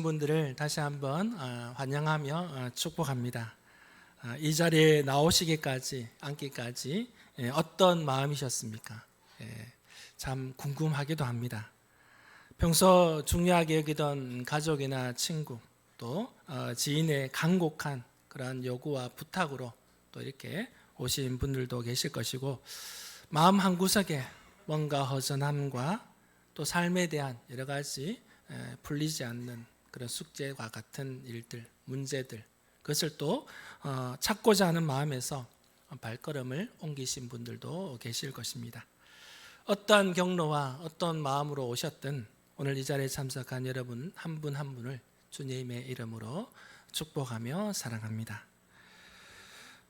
오신 분들을 다시 한번 환영하며 축복합니다. 이 자리에 나오시기까지, 앉기까지 어떤 마음이셨습니까? 참 궁금하기도 합니다. 평소 중요하게 여기던 가족이나 친구, 또 지인의 간곡한 그런 요구와 부탁으로 또 이렇게 오신 분들도 계실 것이고, 마음 한구석에 뭔가 허전함과 또 삶에 대한 여러 가지 풀리지 않는 그런 숙제와 같은 일들, 문제들, 그것을 또 찾고자 하는 마음에서 발걸음을 옮기신 분들도 계실 것입니다. 어떠한 경로와 어떤 마음으로 오셨든 오늘 이 자리에 참석한 여러분 한 분 한 분을 주님의 이름으로 축복하며 사랑합니다.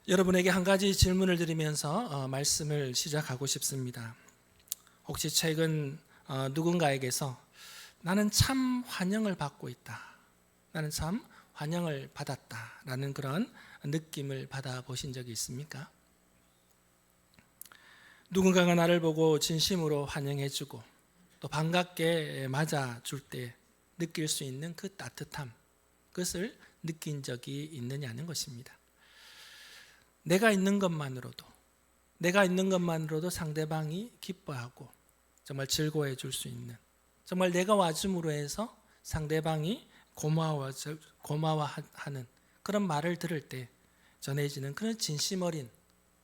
여러분에게 한 가지 질문을 드리면서 말씀을 시작하고 싶습니다. 혹시 최근 누군가에게서 나는 참 환영을 받고 있다, 나는 참 환영을 받았다 라는 그런 느낌을 받아보신 적이 있습니까? 누군가가 나를 보고 진심으로 환영해주고 또 반갑게 맞아줄 때 느낄 수 있는 그 따뜻함, 그것을 느낀 적이 있느냐는 것입니다. 내가 있는 것만으로도 상대방이 기뻐하고 정말 즐거워해 줄 수 있는, 정말 내가 와줌으로 해서 상대방이 고마워하는 그런 말을 들을 때 전해지는 그런 진심 어린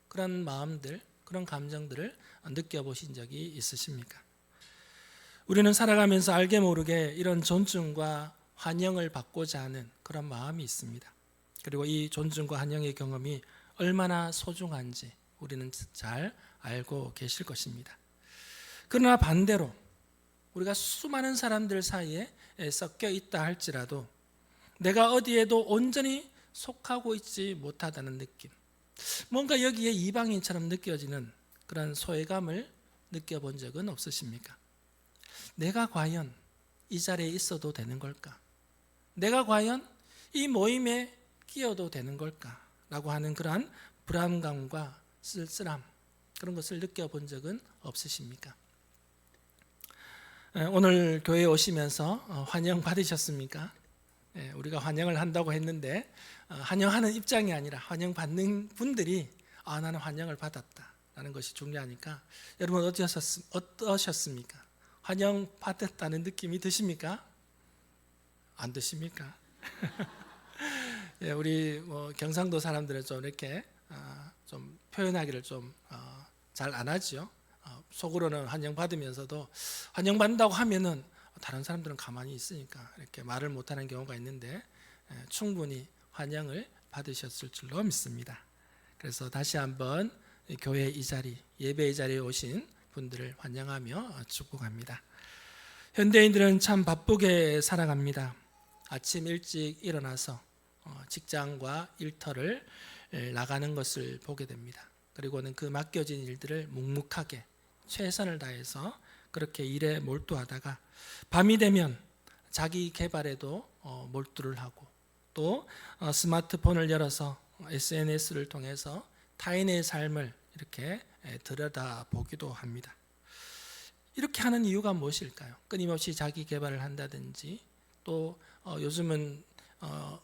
그런 마음들, 그런 감정들을 느껴보신 적이 있으십니까? 우리는 살아가면서 알게 모르게 이런 존중과 환영을 받고자 하는 그런 마음이 있습니다. 그리고 이 존중과 환영의 경험이 얼마나 소중한지 우리는 잘 알고 계실 것입니다. 그러나 반대로 우리가 수많은 사람들 사이에 섞여 있다 할지라도 내가 어디에도 온전히 속하고 있지 못하다는 느낌, 뭔가 여기에 이방인처럼 느껴지는 그런 소외감을 느껴본 적은 없으십니까? 내가 과연 이 자리에 있어도 되는 걸까? 내가 과연 이 모임에 끼어도 되는 걸까? 라고 하는 그러한 불안감과 쓸쓸함, 그런 것을 느껴본 적은 없으십니까? 오늘 교회에 오시면서 환영 받으셨습니까? 우리가 환영을 한다고 했는데 환영하는 입장이 아니라 환영받는 분들이 나는 환영을 받았다라는 것이 중요하니까 여러분 어떠셨습니까? 환영 받았다는 느낌이 드십니까? 안 드십니까? 우리 경상도 사람들은 좀 이렇게 좀 표현하기를 좀 잘 안 하죠. 속으로는 환영받으면서도 환영받는다고 하면은 다른 사람들은 가만히 있으니까 이렇게 말을 못하는 경우가 있는데 충분히 환영을 받으셨을 줄로 믿습니다. 그래서 다시 한번 교회 이 자리, 예배 이 자리에 오신 분들을 환영하며 축복합니다. 현대인들은 참 바쁘게 살아갑니다. 아침 일찍 일어나서 직장과 일터를 나가는 것을 보게 됩니다. 그리고는 그 맡겨진 일들을 묵묵하게 최선을 다해서 그렇게 일에 몰두하다가 밤이 되면 자기 개발에도 몰두를 하고 또 스마트폰을 열어서 SNS를 통해서 타인의 삶을 이렇게 들여다보기도 합니다. 이렇게 하는 이유가 무엇일까요? 끊임없이 자기 개발을 한다든지 또 요즘은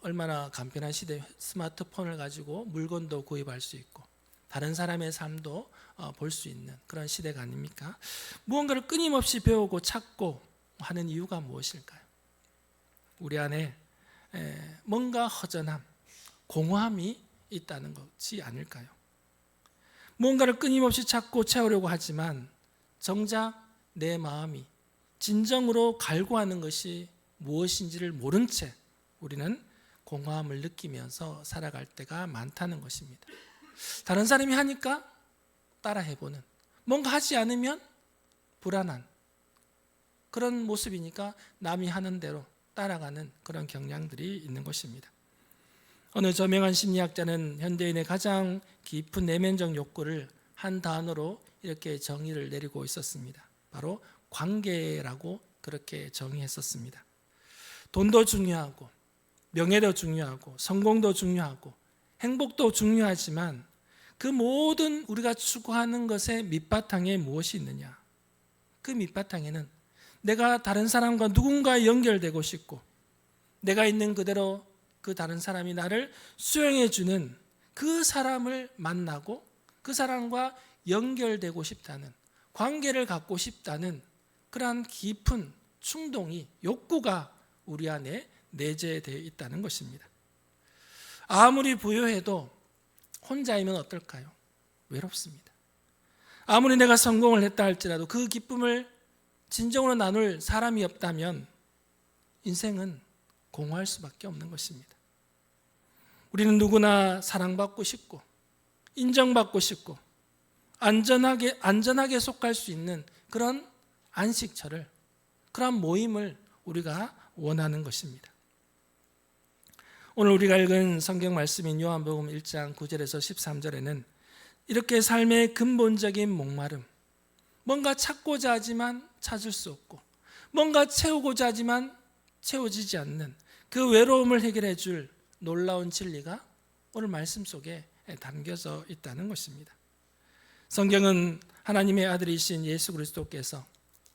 얼마나 간편한 시대에 스마트폰을 가지고 물건도 구입할 수 있고 다른 사람의 삶도 볼 수 있는 그런 시대가 아닙니까? 무언가를 끊임없이 배우고 찾고 하는 이유가 무엇일까요? 우리 안에 뭔가 허전함, 공허함이 있다는 것이 아닐까요? 무언가를 끊임없이 찾고 채우려고 하지만 정작 내 마음이 진정으로 갈구하는 것이 무엇인지를 모른 채 우리는 공허함을 느끼면서 살아갈 때가 많다는 것입니다. 다른 사람이 하니까 따라 해보는, 뭔가 하지 않으면 불안한 그런 모습이니까 남이 하는 대로 따라가는 그런 경향들이 있는 것입니다. 어느 저명한 심리학자는 현대인의 가장 깊은 내면적 욕구를 한 단어로 이렇게 정의를 내리고 있었습니다. 바로 관계라고 그렇게 정의했었습니다. 돈도 중요하고 명예도 중요하고 성공도 중요하고 행복도 중요하지만 그 모든 우리가 추구하는 것의 밑바탕에 무엇이 있느냐? 그 밑바탕에는 내가 다른 사람과 누군가 연결되고 싶고 내가 있는 그대로 그 다른 사람이 나를 수용해 주는 그 사람을 만나고 그 사람과 연결되고 싶다는, 관계를 갖고 싶다는 그러한 깊은 충동이, 욕구가 우리 안에 내재되어 있다는 것입니다. 아무리 부유해도 혼자이면 어떨까요? 외롭습니다. 아무리 내가 성공을 했다 할지라도 그 기쁨을 진정으로 나눌 사람이 없다면 인생은 공허할 수밖에 없는 것입니다. 우리는 누구나 사랑받고 싶고 인정받고 싶고 안전하게 속할 수 있는 그런 안식처를, 그런 모임을 우리가 원하는 것입니다. 오늘 우리가 읽은 성경 말씀인 요한복음 1장 9절에서 13절에는 이렇게 삶의 근본적인 목마름, 뭔가 찾고자 하지만 찾을 수 없고 뭔가 채우고자 하지만 채워지지 않는 그 외로움을 해결해 줄 놀라운 진리가 오늘 말씀 속에 담겨져 있다는 것입니다. 성경은 하나님의 아들이신 예수 그리스도께서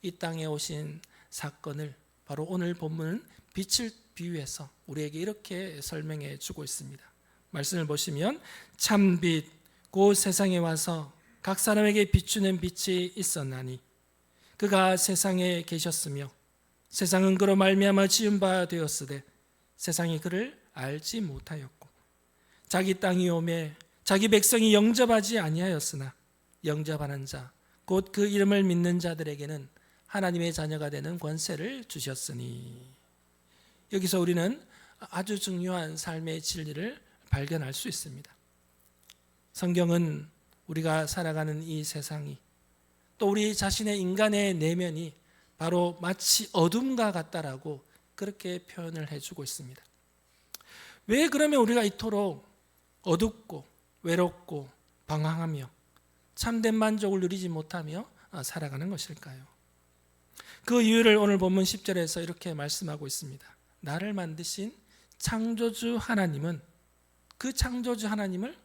이 땅에 오신 사건을 바로 오늘 본문은 빛을 비유해서 우리에게 이렇게 설명해 주고 있습니다. 말씀을 보시면 참빛 곧 세상에 와서 각 사람에게 비추는 빛이 있었나니 그가 세상에 계셨으며 세상은 그로 말미암아 지은 바 되었으되 세상이 그를 알지 못하였고 자기 땅이 오매 자기 백성이 영접하지 아니하였으나 영접하는 자 곧 그 이름을 믿는 자들에게는 하나님의 자녀가 되는 권세를 주셨으니. 여기서 우리는 아주 중요한 삶의 진리를 발견할 수 있습니다. 성경은 우리가 살아가는 이 세상이 또 우리 자신의 인간의 내면이 바로 마치 어둠과 같다라고 그렇게 표현을 해주고 있습니다. 왜 그러면 우리가 이토록 어둡고 외롭고 방황하며 참된 만족을 누리지 못하며 살아가는 것일까요? 그 이유를 오늘 본문 10절에서 이렇게 말씀하고 있습니다. 나를 만드신 창조주 하나님은, 그 창조주 하나님을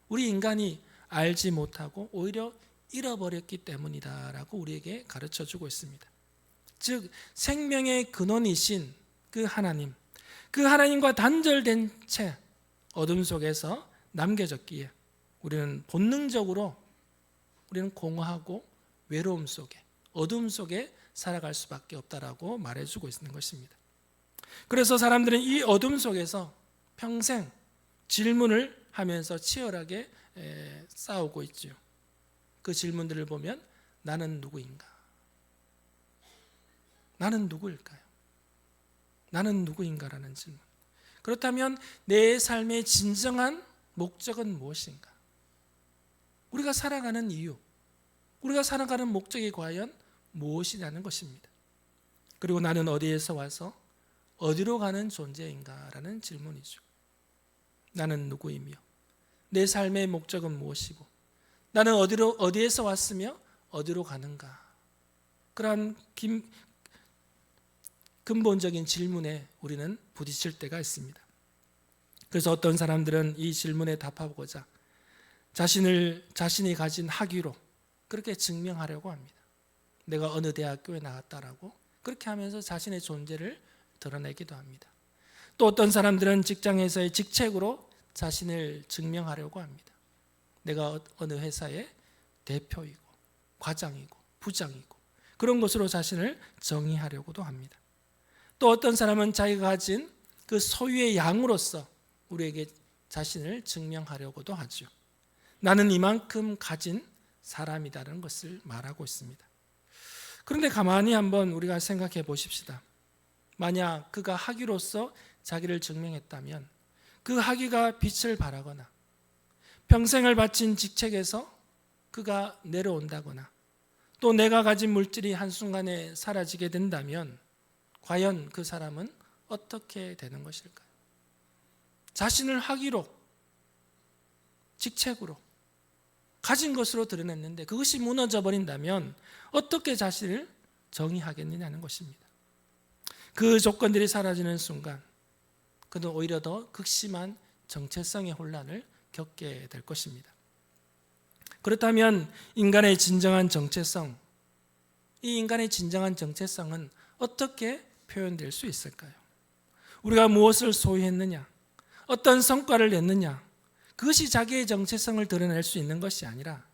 우리 인간이 알지 못하고 오히려 잃어버렸기 때문이다 라고 우리에게 가르쳐 주고 있습니다. 즉 생명의 근원이신 그 하나님, 그 하나님과 단절된 채 어둠 속에서 남겨졌기에 우리는 본능적으로 우리는 공허하고 외로움 속에, 어둠 속에 살아갈 수밖에 없다라고 말해주고 있는 것입니다. 그래서 사람들은 이 어둠 속에서 평생 질문을 하면서 치열하게 싸우고 있죠. 그 질문들을 보면 나는 누구인가? 나는 누구일까요? 나는 누구인가라는 질문. 그렇다면 내 삶의 진정한 목적은 무엇인가? 우리가 살아가는 이유, 우리가 살아가는 목적이 과연 무엇이냐는 것입니다. 그리고 나는 어디에서 와서 어디로 가는 존재인가라는 질문이죠. 나는 누구이며 내 삶의 목적은 무엇이고 나는 어디에서 왔으며 어디로 가는가? 그러한 근본적인 질문에 우리는 부딪힐 때가 있습니다. 그래서 어떤 사람들은 이 질문에 답하고자 자신이 가진 학위로 그렇게 증명하려고 합니다. 내가 어느 대학교에 나왔다라고 그렇게 하면서 자신의 존재를 드러내기도 합니다. 또 어떤 사람들은 직장에서의 직책으로 자신을 증명하려고 합니다. 내가 어느 회사의 대표이고 과장이고 부장이고 그런 것으로 자신을 정의하려고도 합니다. 또 어떤 사람은 자기가 가진 그 소유의 양으로서 우리에게 자신을 증명하려고도 하죠. 나는 이만큼 가진 사람이라는 것을 말하고 있습니다. 그런데 가만히 한번 우리가 생각해 보십시다. 만약 그가 학위로서 자기를 증명했다면 그 학위가 빛을 발하거나 평생을 바친 직책에서 그가 내려온다거나 또 내가 가진 물질이 한순간에 사라지게 된다면 과연 그 사람은 어떻게 되는 것일까요? 자신을 학위로, 직책으로 가진 것으로 드러냈는데 그것이 무너져 버린다면 어떻게 자신을 정의하겠느냐는 것입니다. 그 조건들이 사라지는 순간 그는 오히려 더 극심한 정체성의 혼란을 겪게 될 것입니다. 그렇다면 인간의 진정한 정체성, 이 인간의 진정한 정체성은 어떻게 표현될 수 있을까요? 우리가 무엇을 소유했느냐, 어떤 성과를 냈느냐, 그것이 자기의 정체성을 드러낼 수 있는 것이 아니라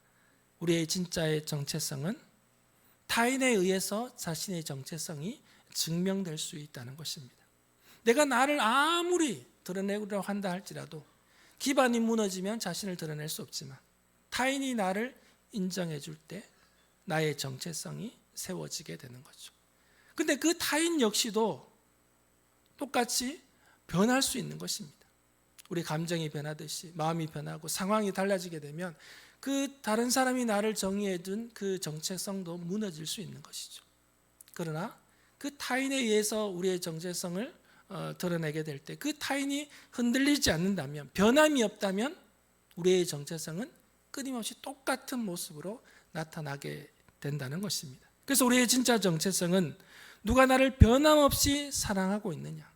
우리의 진짜의 정체성은 타인에 의해서 자신의 정체성이 증명될 수 있다는 것입니다. 내가 나를 아무리 드러내려고 한다 할지라도 기반이 무너지면 자신을 드러낼 수 없지만 타인이 나를 인정해 줄 때 나의 정체성이 세워지게 되는 거죠. 근데 그 타인 역시도 똑같이 변할 수 있는 것입니다. 우리 감정이 변하듯이 마음이 변하고 상황이 달라지게 되면 그 다른 사람이 나를 정의해 둔 그 정체성도 무너질 수 있는 것이죠. 그러나 그 타인에 의해서 우리의 정체성을 드러내게 될 때 그 타인이 흔들리지 않는다면, 변함이 없다면 우리의 정체성은 끊임없이 똑같은 모습으로 나타나게 된다는 것입니다. 그래서 우리의 진짜 정체성은 누가 나를 변함없이 사랑하고 있느냐,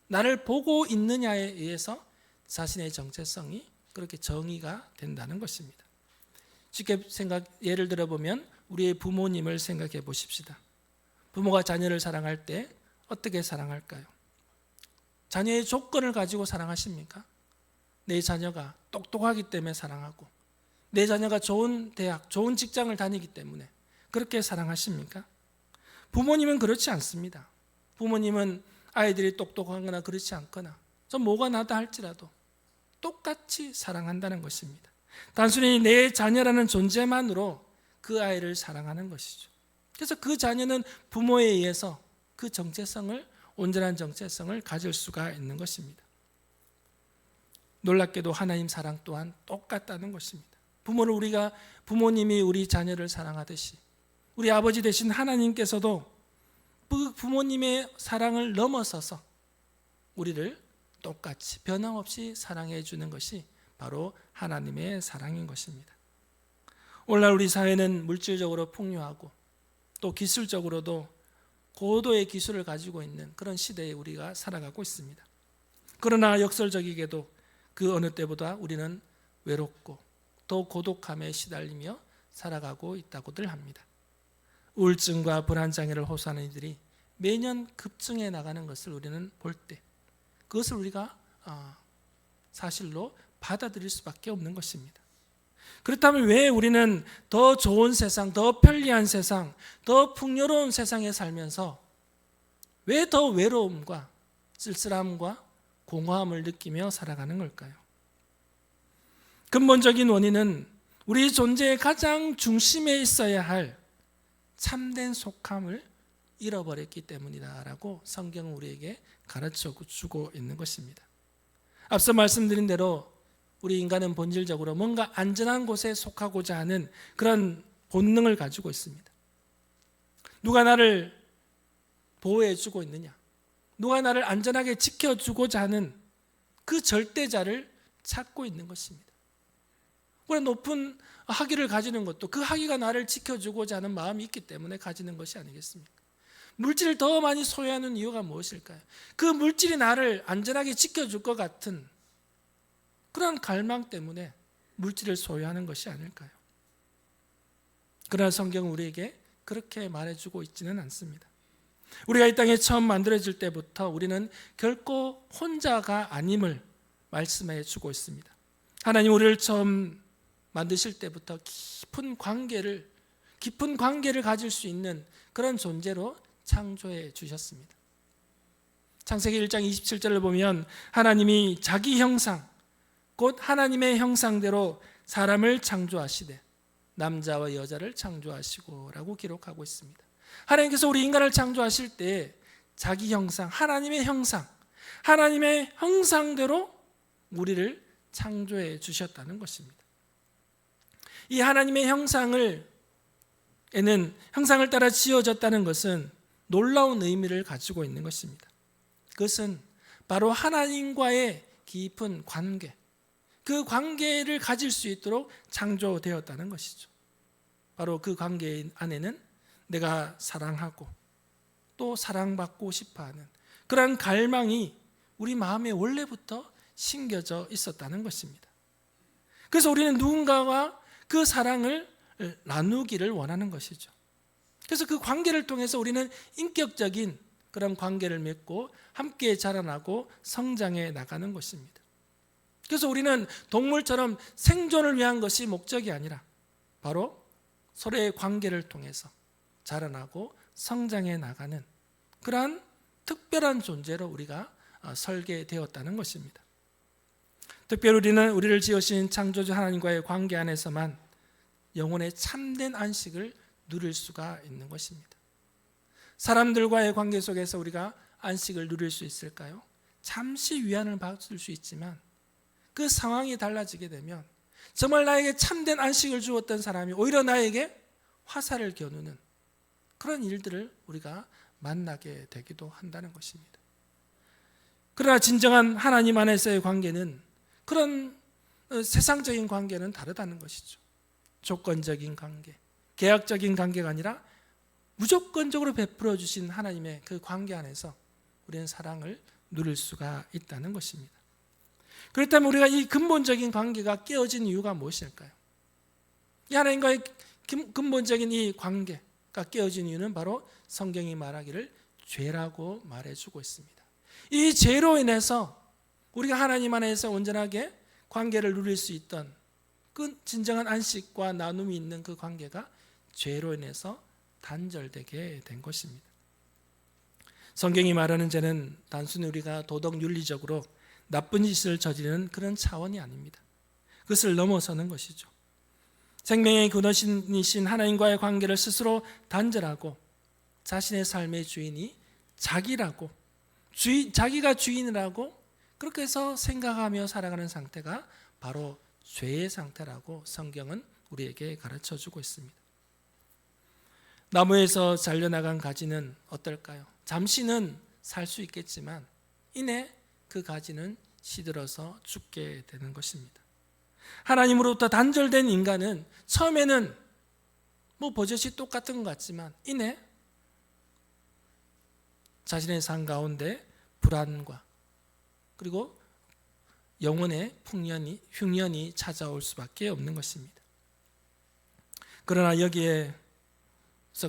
나를 보고 있느냐에 의해서 자신의 정체성이 그렇게 정의가 된다는 것입니다. 쉽게 예를 들어보면 우리의 부모님을 생각해 보십시다. 부모가 자녀를 사랑할 때 어떻게 사랑할까요? 자녀의 조건을 가지고 사랑하십니까? 내 자녀가 똑똑하기 때문에 사랑하고 내 자녀가 좋은 대학, 좋은 직장을 다니기 때문에 그렇게 사랑하십니까? 부모님은 그렇지 않습니다. 부모님은 아이들이 똑똑하거나 그렇지 않거나 좀 뭐가 나다 할지라도 똑같이 사랑한다는 것입니다. 단순히 내 자녀라는 존재만으로 그 아이를 사랑하는 것이죠. 그래서 그 자녀는 부모에 의해서 그 정체성을, 온전한 정체성을 가질 수가 있는 것입니다. 놀랍게도 하나님 사랑 또한 똑같다는 것입니다. 부모님이 우리 자녀를 사랑하듯이 우리 아버지 되신 하나님께서도 그 부모님의 사랑을 넘어서서 우리를 똑같이 변함없이 사랑해 주는 것이 바로 하나님의 사랑인 것입니다. 오늘날 우리 사회는 물질적으로 풍요하고 또 기술적으로도 고도의 기술을 가지고 있는 그런 시대에 우리가 살아가고 있습니다. 그러나 역설적이게도 그 어느 때보다 우리는 외롭고 더 고독함에 시달리며 살아가고 있다고들 합니다. 우울증과 불안장애를 호소하는 이들이 매년 급증해 나가는 것을 우리는 볼 때 그것을 우리가 사실로 받아들일 수밖에 없는 것입니다. 그렇다면 왜 우리는 더 좋은 세상, 더 편리한 세상, 더 풍요로운 세상에 살면서 왜 더 외로움과 쓸쓸함과 공허함을 느끼며 살아가는 걸까요? 근본적인 원인은 우리 존재의 가장 중심에 있어야 할 참된 속함을 잃어버렸기 때문이다라고 성경은 우리에게 가르쳐주고 있는 것입니다. 앞서 말씀드린 대로 우리 인간은 본질적으로 뭔가 안전한 곳에 속하고자 하는 그런 본능을 가지고 있습니다. 누가 나를 보호해주고 있느냐, 누가 나를 안전하게 지켜주고자 하는 그 절대자를 찾고 있는 것입니다. 그래 높은 학위를 가지는 것도 그 학위가 나를 지켜주고자 하는 마음이 있기 때문에 가지는 것이 아니겠습니까? 물질을 더 많이 소유하는 이유가 무엇일까요? 그 물질이 나를 안전하게 지켜줄 것 같은 그런 갈망 때문에 물질을 소유하는 것이 아닐까요? 그러나 성경은 우리에게 그렇게 말해주고 있지는 않습니다. 우리가 이 땅에 처음 만들어질 때부터 우리는 결코 혼자가 아님을 말씀해 주고 있습니다. 하나님 우리를 처음 만드실 때부터 깊은 관계를 가질 수 있는 그런 존재로 창조해 주셨습니다. 창세기 1장 27절을 보면 하나님이 자기 형상, 곧 하나님의 형상대로 사람을 창조하시되 남자와 여자를 창조하시고 라고 기록하고 있습니다. 하나님께서 우리 인간을 창조하실 때 자기 형상, 하나님의 형상, 하나님의 형상대로 우리를 창조해 주셨다는 것입니다. 이 하나님의 형상을 따라 지어졌다는 것은 놀라운 의미를 가지고 있는 것입니다. 그것은 바로 하나님과의 깊은 관계, 그 관계를 가질 수 있도록 창조되었다는 것이죠. 바로 그 관계 안에는 내가 사랑하고 또 사랑받고 싶어하는 그런 갈망이 우리 마음에 원래부터 심겨져 있었다는 것입니다. 그래서 우리는 누군가와 그 사랑을 나누기를 원하는 것이죠. 그래서 그 관계를 통해서 우리는 인격적인 그런 관계를 맺고 함께 자라나고 성장해 나가는 것입니다. 그래서 우리는 동물처럼 생존을 위한 것이 목적이 아니라 바로 서로의 관계를 통해서 자라나고 성장해 나가는 그러한 특별한 존재로 우리가 설계되었다는 것입니다. 특별히 우리는 우리를 지으신 창조주 하나님과의 관계 안에서만 영혼의 참된 안식을 누릴 수가 있는 것입니다. 사람들과의 관계 속에서 우리가 안식을 누릴 수 있을까요? 잠시 위안을 받을 수 있지만 그 상황이 달라지게 되면 정말 나에게 참된 안식을 주었던 사람이 오히려 나에게 화살을 겨누는 그런 일들을 우리가 만나게 되기도 한다는 것입니다. 그러나 진정한 하나님 안에서의 관계는 그런 세상적인 관계는 다르다는 것이죠. 조건적인 관계, 계약적인 관계가 아니라 무조건적으로 베풀어 주신 하나님의 그 관계 안에서 우리는 사랑을 누릴 수가 있다는 것입니다. 그렇다면 우리가 이 근본적인 관계가 깨어진 이유가 무엇일까요? 이 하나님과의 근본적인 이 관계가 깨어진 이유는 바로 성경이 말하기를 죄라고 말해주고 있습니다. 이 죄로 인해서 우리가 하나님 안에서 온전하게 관계를 누릴 수 있던 그 진정한 안식과 나눔이 있는 그 관계가 죄로 인해서 단절되게 된 것입니다. 성경이 말하는 죄는 단순히 우리가 도덕 윤리적으로 나쁜 짓을 저지르는 그런 차원이 아닙니다. 그것을 넘어서는 것이죠. 생명의 근원이신 하나님과의 관계를 스스로 단절하고 자신의 삶의 주인이 자기라고 자기가 주인이라고 그렇게 해서 생각하며 살아가는 상태가 바로 죄의 상태라고 성경은 우리에게 가르쳐주고 있습니다. 나무에서 잘려나간 가지는 어떨까요? 잠시는 살 수 있겠지만 이내 그 가지는 시들어서 죽게 되는 것입니다. 하나님으로부터 단절된 인간은 처음에는 버젓이 똑같은 것 같지만 이내 자신의 삶 가운데 불안과 그리고 영혼의 흉년이 찾아올 수밖에 없는 것입니다. 그러나 여기에서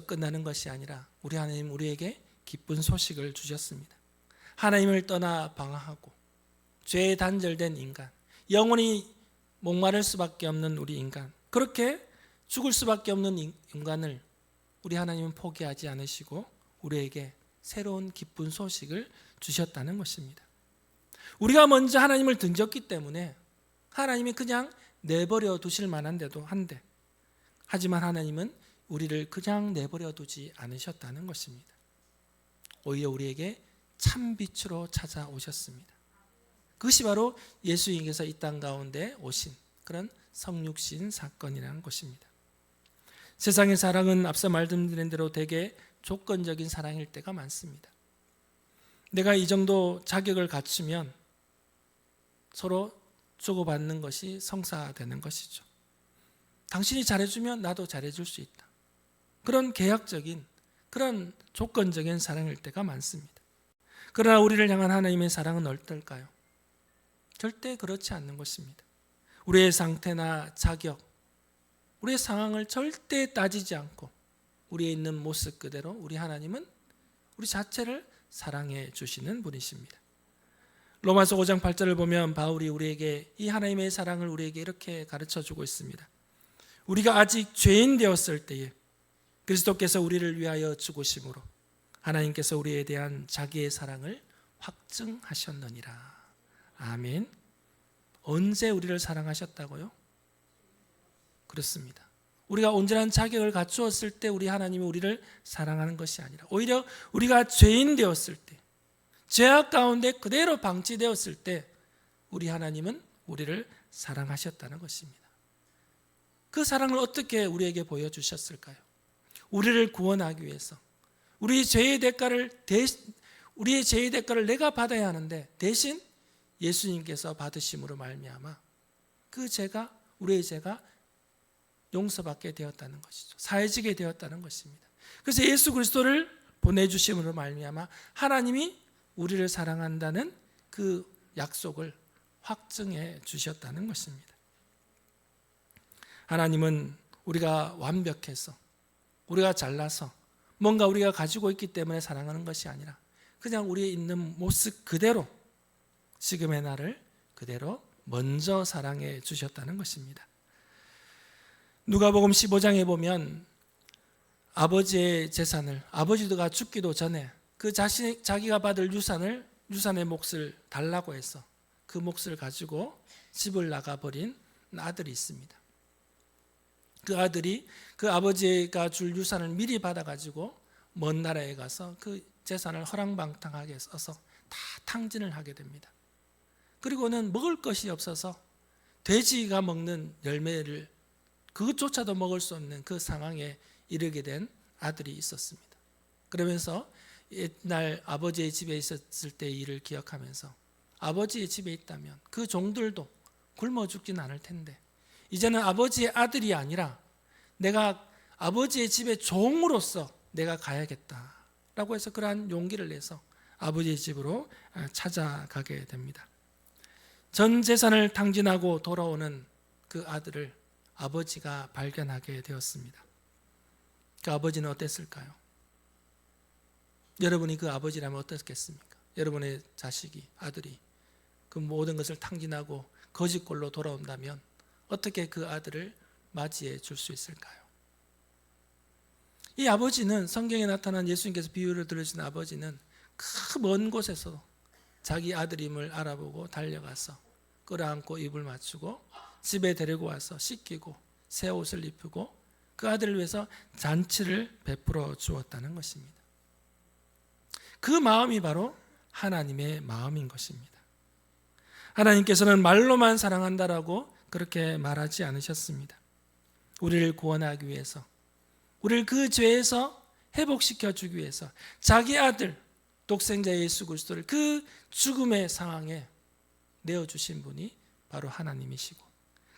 끝나는 것이 아니라 우리 하나님 우리에게 기쁜 소식을 주셨습니다. 하나님을 떠나 방황하고 죄에 단절된 인간, 영혼이 목마를 수밖에 없는 우리 인간, 그렇게 죽을 수밖에 없는 인간을 우리 하나님은 포기하지 않으시고 우리에게 새로운 기쁜 소식을 주셨다는 것입니다. 우리가 먼저 하나님을 등졌기 때문에 하나님이 그냥 내버려 두실 만한데도 한데, 하지만 하나님은 우리를 그냥 내버려 두지 않으셨다는 것입니다. 오히려 우리에게 참빛으로 찾아오셨습니다. 그것이 바로 예수님께서 이 땅 가운데 오신 그런 성육신 사건이라는 것입니다. 세상의 사랑은 앞서 말씀드린 대로 대개 조건적인 사랑일 때가 많습니다. 내가 이 정도 자격을 갖추면 서로 주고받는 것이 성사되는 것이죠. 당신이 잘해주면 나도 잘해줄 수 있다. 그런 계약적인, 그런 조건적인 사랑일 때가 많습니다. 그러나 우리를 향한 하나님의 사랑은 어떨까요? 절대 그렇지 않는 것입니다. 우리의 상태나 자격, 우리의 상황을 절대 따지지 않고 우리에 있는 모습 그대로 우리 하나님은 우리 자체를 사랑해 주시는 분이십니다. 로마서 5장 8절을 보면 바울이 우리에게 이 하나님의 사랑을 우리에게 이렇게 가르쳐주고 있습니다. 우리가 아직 죄인 되었을 때에 그리스도께서 우리를 위하여 죽으심으로 하나님께서 우리에 대한 자기의 사랑을 확증하셨느니라. 아멘. 언제 우리를 사랑하셨다고요? 그렇습니다. 우리가 온전한 자격을 갖추었을 때 우리 하나님이 우리를 사랑하는 것이 아니라 오히려 우리가 죄인 되었을 때, 죄악 가운데 그대로 방치되었을 때 우리 하나님은 우리를 사랑하셨다는 것입니다. 그 사랑을 어떻게 우리에게 보여주셨을까요? 우리를 구원하기 위해서 우리의 죄의 대가를 내가 받아야 하는데 대신 예수님께서 받으심으로 말미암아 그 죄가, 우리의 죄가 용서받게 되었다는 것이죠. 사해지게 되었다는 것입니다. 그래서 예수 그리스도를 보내주심으로 말미암아 하나님이 우리를 사랑한다는 그 약속을 확증해 주셨다는 것입니다. 하나님은 우리가 완벽해서, 우리가 잘나서 뭔가 우리가 가지고 있기 때문에 사랑하는 것이 아니라 그냥 우리의 있는 모습 그대로, 지금의 나를 그대로 먼저 사랑해 주셨다는 것입니다. 누가복음 15장에 보면 아버지의 재산을, 아버지가 죽기도 전에 그 자기가 받을 유산의 몫을 달라고 해서 그 몫을 가지고 집을 나가버린 아들이 있습니다. 그 아들이 그 아버지가 줄 유산을 미리 받아가지고 먼 나라에 가서 그 재산을 허랑방탕하게 써서 다 탕진을 하게 됩니다. 그리고는 먹을 것이 없어서 돼지가 먹는 열매를 그것조차도 먹을 수 없는 그 상황에 이르게 된 아들이 있었습니다. 그러면서 옛날 아버지의 집에 있었을 때의 일을 기억하면서 아버지의 집에 있다면 그 종들도 굶어 죽진 않을 텐데 이제는 아버지의 아들이 아니라 내가 아버지의 집의 종으로서 내가 가야겠다라고 해서 그러한 용기를 내서 아버지의 집으로 찾아가게 됩니다. 전 재산을 탕진하고 돌아오는 그 아들을 아버지가 발견하게 되었습니다. 그 아버지는 어땠을까요? 여러분이 그 아버지라면 어떻겠습니까? 여러분의 자식이, 아들이 그 모든 것을 탕진하고 거짓골로 돌아온다면 어떻게 그 아들을 맞이해 줄 수 있을까요? 이 아버지는, 성경에 나타난 예수님께서 비유를 들으신 아버지는 그 먼 곳에서 자기 아들임을 알아보고 달려가서 끌어안고 입을 맞추고 집에 데리고 와서 씻기고 새 옷을 입히고 그 아들을 위해서 잔치를 베풀어 주었다는 것입니다. 그 마음이 바로 하나님의 마음인 것입니다. 하나님께서는 말로만 사랑한다라고 그렇게 말하지 않으셨습니다. 우리를 구원하기 위해서, 우리를 그 죄에서 회복시켜 주기 위해서 자기 아들 독생자 예수 그리스도를 그 죽음의 상황에 내어주신 분이 바로 하나님이시고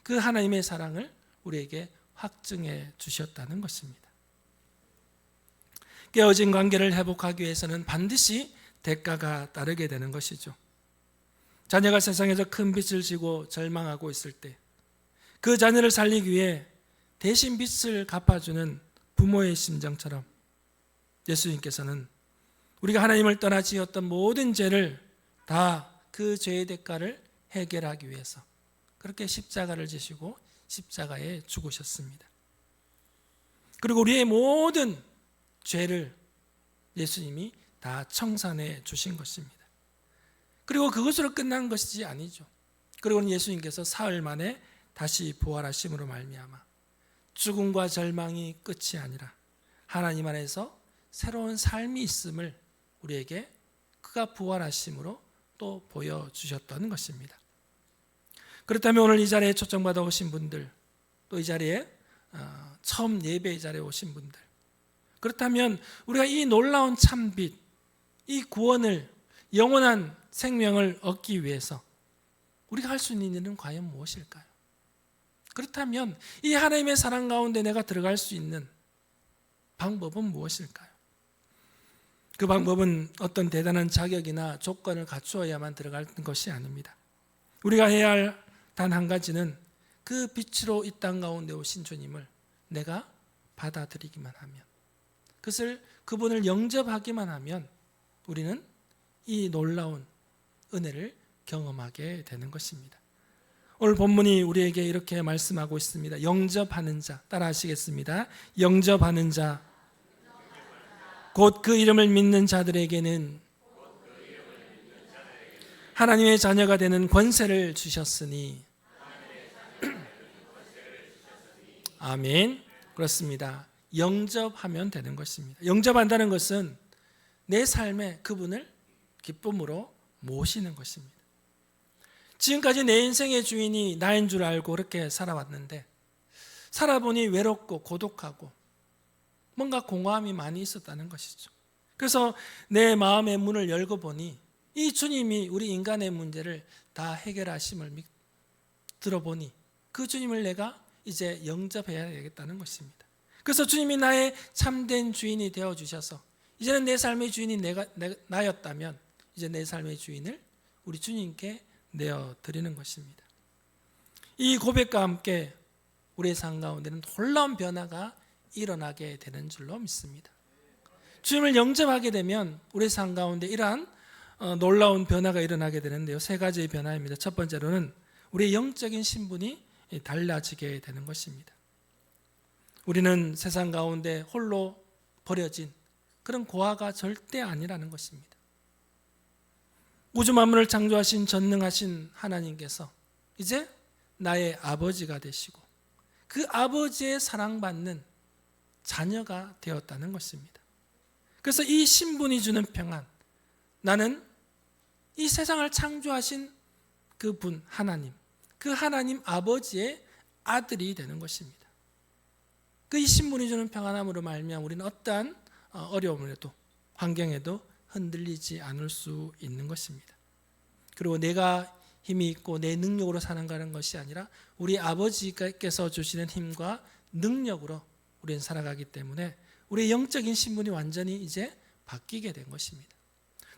그 하나님의 사랑을 우리에게 확증해 주셨다는 것입니다. 깨어진 관계를 회복하기 위해서는 반드시 대가가 따르게 되는 것이죠. 자녀가 세상에서 큰 빚을 지고 절망하고 있을 때 그 자녀를 살리기 위해 대신 빚을 갚아주는 부모의 심정처럼 예수님께서는 우리가 하나님을 떠나 지었던 모든 죄를 다 그 죄의 대가를 해결하기 위해서 그렇게 십자가를 지시고 십자가에 죽으셨습니다. 그리고 우리의 모든 죄를 예수님이 다 청산해 주신 것입니다. 그리고 그것으로 끝난 것이 아니죠. 그리고는 예수님께서 사흘 만에 다시 부활하심으로 말미암아 죽음과 절망이 끝이 아니라 하나님 안에서 새로운 삶이 있음을 우리에게 그가 부활하심으로 또 보여주셨던 것입니다. 그렇다면 오늘 이 자리에 초청받아 오신 분들, 또 이 자리에 처음 예배 자리에 오신 분들, 그렇다면 우리가 이 놀라운 참빛, 이 구원을, 영원한 생명을 얻기 위해서 우리가 할 수 있는 일은 과연 무엇일까요? 그렇다면 이 하나님의 사랑 가운데 내가 들어갈 수 있는 방법은 무엇일까요? 그 방법은 어떤 대단한 자격이나 조건을 갖추어야만 들어가는 것이 아닙니다. 우리가 해야 할 단 한 가지는 그 빛으로 이 땅 가운데 오신 주님을 내가 받아들이기만 하면, 그분을 영접하기만 하면 우리는 이 놀라운 은혜를 경험하게 되는 것입니다. 오늘 본문이 우리에게 이렇게 말씀하고 있습니다. 영접하는 자, 따라 하시겠습니다. 영접하는 자, 곧 그 이름을 믿는 자들에게는 하나님의 자녀가 되는 권세를 주셨으니. 아멘. 그렇습니다. 영접하면 되는 것입니다. 영접한다는 것은 내 삶에 그분을 기쁨으로 모시는 것입니다. 지금까지 내 인생의 주인이 나인 줄 알고 그렇게 살아왔는데 살아보니 외롭고 고독하고 뭔가 공허함이 많이 있었다는 것이죠. 그래서 내 마음의 문을 열고 보니 이 주님이 우리 인간의 문제를 다 해결하심을 들어보니 그 주님을 내가 이제 영접해야 되겠다는 것입니다. 그래서 주님이 나의 참된 주인이 되어주셔서 이제는 내 삶의 주인이 나였다면 이제 내 삶의 주인을 우리 주님께 내어드리는 것입니다. 이 고백과 함께 우리의 삶 가운데는 놀라운 변화가 일어나게 되는 줄로 믿습니다. 주님을 영접하게 되면 우리 삶 가운데 이러한 놀라운 변화가 일어나게 되는데요. 세 가지의 변화입니다. 첫 번째로는 우리의 영적인 신분이 달라지게 되는 것입니다. 우리는 세상 가운데 홀로 버려진 그런 고아가 절대 아니라는 것입니다. 우주 만물을 창조하신 전능하신 하나님께서 이제 나의 아버지가 되시고 그 아버지의 사랑받는 자녀가 되었다는 것입니다. 그래서 이 신분이 주는 평안, 나는 이 세상을 창조하신 그분 하나님, 그 하나님 아버지의 아들이 되는 것입니다. 그 이 신분이 주는 평안함으로 말미암아 우리는 어떠한 어려움에도 환경에도 흔들리지 않을 수 있는 것입니다. 그리고 내가 힘이 있고 내 능력으로 사는 것이 아니라 우리 아버지께서 주시는 힘과 능력으로 우리는 살아가기 때문에 우리의 영적인 신분이 완전히 이제 바뀌게 된 것입니다.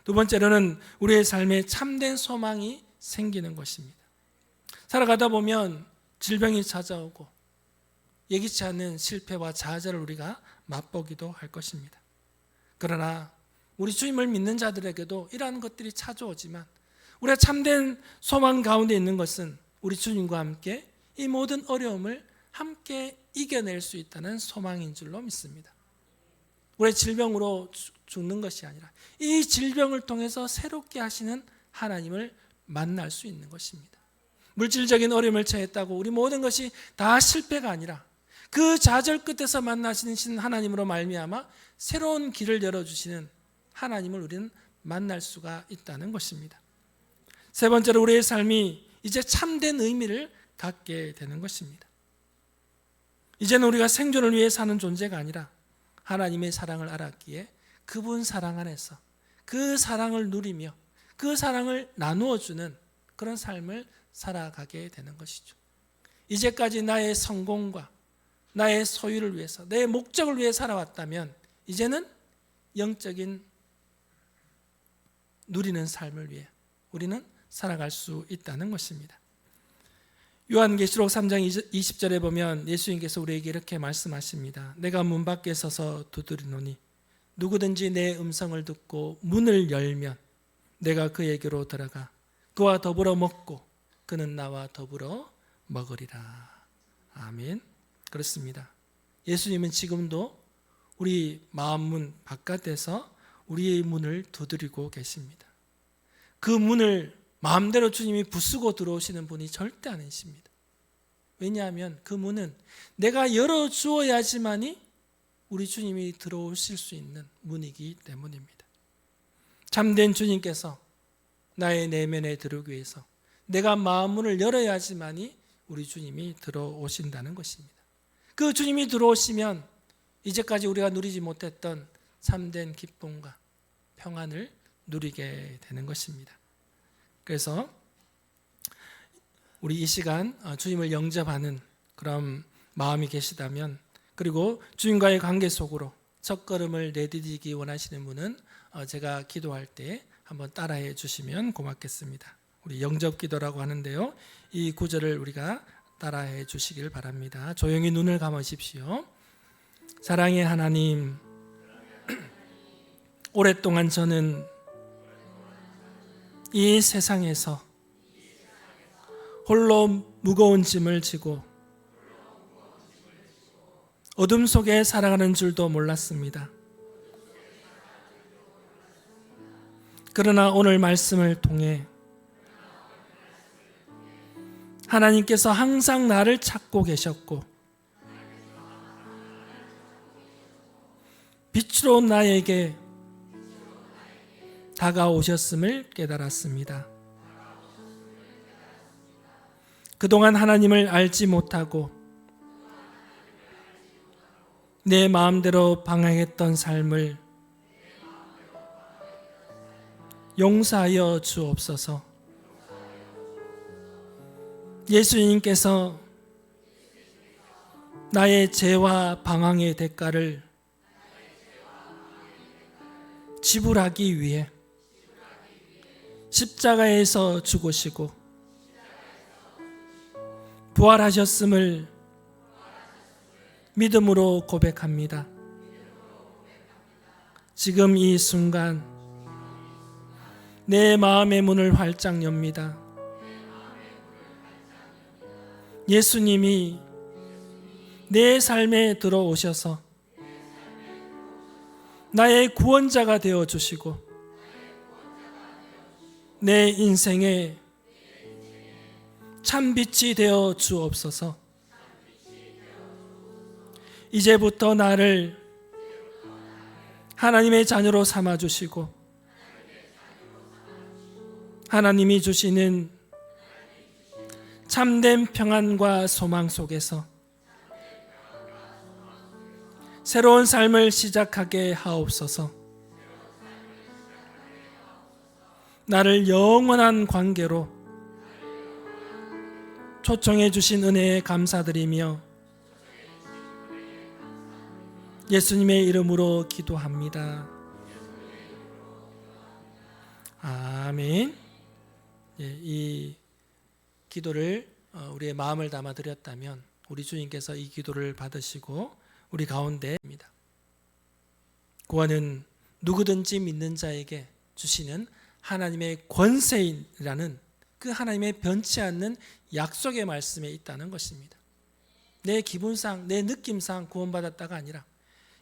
두 번째로는 우리의 삶에 참된 소망이 생기는 것입니다. 살아가다 보면 질병이 찾아오고 예기치 않는 실패와 좌절을 우리가 맛보기도 할 것입니다. 그러나 우리 주님을 믿는 자들에게도 이러한 것들이 찾아오지만 우리가 참된 소망 가운데 있는 것은 우리 주님과 함께 이 모든 어려움을 함께 이겨낼 수 있다는 소망인 줄로 믿습니다. 우리의 질병으로 죽는 것이 아니라 이 질병을 통해서 새롭게 하시는 하나님을 만날 수 있는 것입니다. 물질적인 어려움을 처했다고 우리 모든 것이 다 실패가 아니라 그 좌절 끝에서 만나시는 하나님으로 말미암아 새로운 길을 열어주시는 하나님을 우리는 만날 수가 있다는 것입니다. 세 번째로 우리의 삶이 이제 참된 의미를 갖게 되는 것입니다. 이제는 우리가 생존을 위해 사는 존재가 아니라 하나님의 사랑을 알았기에 그분 사랑 안에서 그 사랑을 누리며 그 사랑을 나누어 주는 그런 삶을 살아가게 되는 것이죠. 이제까지 나의 성공과 나의 소유를 위해서 내 목적을 위해 살아왔다면 이제는 영적인 누리는 삶을 위해 우리는 살아갈 수 있다는 것입니다. 요한계시록 3장 20절에 보면 예수님께서 우리에게 이렇게 말씀하십니다. 내가 문 밖에 서서 두드리노니 누구든지 내 음성을 듣고 문을 열면 내가 그에게로 들어가 그와 더불어 먹고 그는 나와 더불어 먹으리라. 아멘. 그렇습니다. 예수님은 지금도 우리 마음 문 바깥에서 우리의 문을 두드리고 계십니다. 그 문을 마음대로 주님이 부수고 들어오시는 분이 절대 아니십니다. 왜냐하면 그 문은 내가 열어주어야지만이 우리 주님이 들어오실 수 있는 문이기 때문입니다. 참된 주님께서 나의 내면에 들어오기 위해서 내가 마음 문을 열어야지만이 우리 주님이 들어오신다는 것입니다. 그 주님이 들어오시면 이제까지 우리가 누리지 못했던 참된 기쁨과 평안을 누리게 되는 것입니다. 그래서 우리 이 시간 주님을 영접하는 그런 마음이 계시다면 그리고 주님과의 관계 속으로 첫걸음을 내디디기 원하시는 분은 제가 기도할 때 한번 따라해 주시면 고맙겠습니다. 우리 영접 기도라고 하는데요. 이 구절을 우리가 따라해 주시길 바랍니다. 조용히 눈을 감으십시오. 사랑의 하나님, 오랫동안 저는 이 세상에서 홀로 무거운 짐을 지고 어둠 속에 살아가는 줄도 몰랐습니다. 그러나 오늘 말씀을 통해 하나님께서 항상 나를 찾고 계셨고 빛으로 나에게 다가오셨음을 깨달았습니다. 그동안 하나님을 알지 못하고 내 마음대로 방황했던 삶을 용서하여 주옵소서. 예수님께서 나의 죄와 방황의 대가를 지불하기 위해 십자가에서 죽으시고 부활하셨음을 믿음으로 고백합니다. 지금 이 순간 내 마음의 문을 활짝 엽니다. 예수님이 내 삶에 들어오셔서 나의 구원자가 되어 주시고 내 인생에 참빛이 되어 주옵소서. 이제부터 나를 하나님의 자녀로 삼아 주시고 하나님이 주시는 참된 평안과 소망 속에서 새로운 삶을 시작하게 하옵소서. 나를 영원한 관계로 초청해 주신 은혜에 감사드리며 예수님의 이름으로 기도합니다. 아멘. 이 기도를 우리의 마음을 담아 드렸다면 우리 주님께서 이 기도를 받으시고 우리 가운데입니다. 구원은 누구든지 믿는 자에게 주시는 하나님의 권세이라는 그 하나님의 변치 않는 약속의 말씀에 있다는 것입니다. 내 기분상, 내 느낌상 구원받았다가 아니라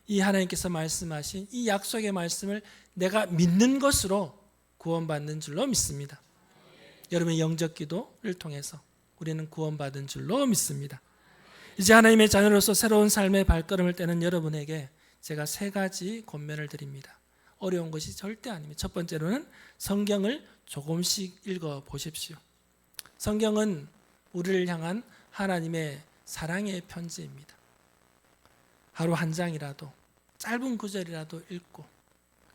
이 하나님께서 말씀하신 이 약속의 말씀을 내가 믿는 것으로 구원받는 줄로 믿습니다. 여러분의 영적 기도를 통해서 우리는 구원받은 줄로 믿습니다. 이제 하나님의 자녀로서 새로운 삶의 발걸음을 떼는 여러분에게 제가 3가지 권면을 드립니다. 어려운 것이 절대 아닙니다. 첫 번째로는 성경을 조금씩 읽어 보십시오. 성경은 우리를 향한 하나님의 사랑의 편지입니다. 하루 한 장이라도 짧은 구절이라도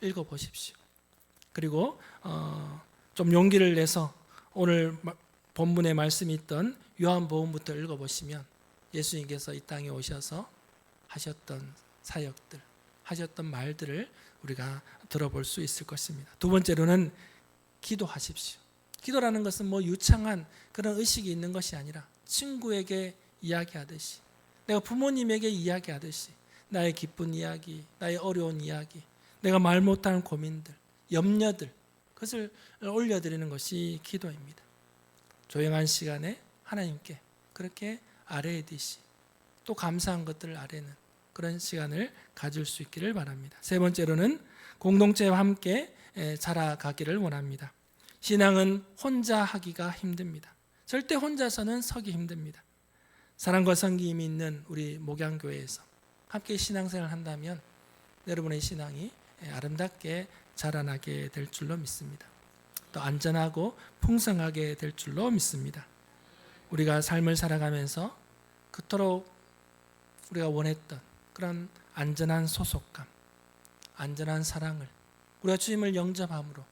읽어 보십시오. 그리고 좀 용기를 내서 오늘 본문의 말씀이 있던 요한복음부터 읽어보시면 예수님께서 이 땅에 오셔서 하셨던 사역들, 하셨던 말들을 우리가 들어볼 수 있을 것입니다. 두 번째로는 기도하십시오. 기도라는 것은 뭐 유창한 그런 의식이 있는 것이 아니라 친구에게 이야기하듯이, 내가 부모님에게 이야기하듯이 나의 기쁜 이야기, 나의 어려운 이야기, 내가 말 못하는 고민들, 염려들, 그것을 올려드리는 것이 기도입니다. 조용한 시간에 하나님께 그렇게 아뢰듯이 또 감사한 것들을 아뢰는 그런 시간을 가질 수 있기를 바랍니다. 세 번째로는 공동체와 함께 자라가기를 원합니다. 신앙은 혼자 하기가 힘듭니다. 절대 혼자서는 서기 힘듭니다. 사랑과 섬김이 있는 우리 목양교회에서 함께 신앙생활을 한다면 여러분의 신앙이 아름답게 자라나게 될 줄로 믿습니다. 또 안전하고 풍성하게 될 줄로 믿습니다. 우리가 삶을 살아가면서 그토록 우리가 원했던 그런 안전한 소속감, 안전한 사랑을 우리가 주님을 영접함으로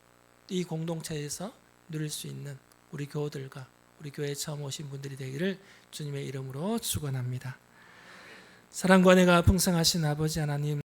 이 공동체에서 누릴 수 있는 우리 교우들과 우리 교회에 처음 오신 분들이 되기를 주님의 이름으로 축원합니다. 사랑과 은혜가 풍성하신 아버지 하나님,